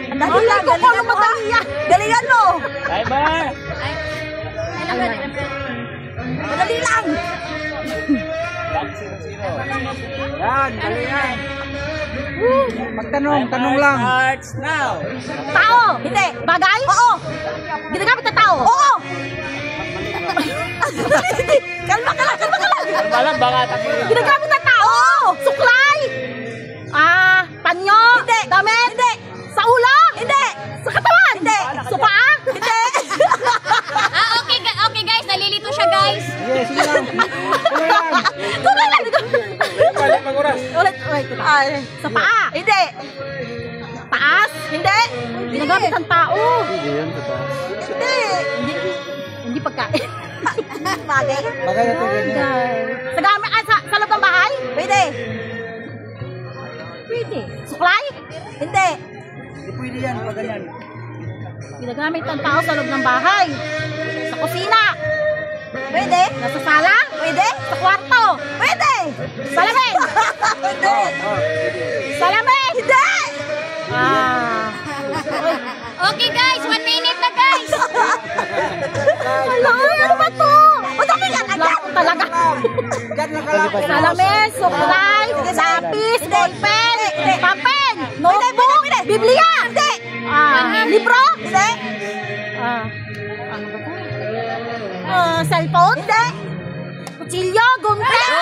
Ang dali lang ko kung madali yan. Galingan mo. Ay ba? Madali lang. Yan, dali yan. Magtanong, tanong lang. Starts now. Tao. Hindi. Bagay? Oo. Ginagamit na tao? Oo. Kalma ka lang, kalma ka lang. Malam baka tabi. Ginagamit na tao? Suklay? Panyo? Hindi. Damit? Hindi. Sa ulo? Hindi. Sa katawan? Hindi. Sa paa? Hindi. Okay guys, nalilito siya guys. Sige, sige lang. Tuloy lang. Balik mag-oras. Ulit. Sa paa? Hindi. Taas? Hindi. Ginagamit ng tao? Hindi yan, totoo. Hindi. Hindi pagkain. Bagay? Bagay na ito ganyan. Sa gamit, sa loob ng bahay? Pwede. Pwede. Suklay? Hindi. Hindi pwede yan, pag ganyan. Ginagamit ng tao sa loob ng bahay. Sa kusina. Pwede. Nasa sala? Pwede. Sa kwarto? Pwede. Salamin? Hindi. Salamin? Hindi. Okay guys, 1 minute na guys. Hello, ano ba to? Madali yan, agad. Talaga. Salamin, suklay, lapis, ballpen, papel, notebook, Biblia. Hindi. Libro? Hindi. Ano ba to? Cellphone? Hindi. Kutsilyo, gunting.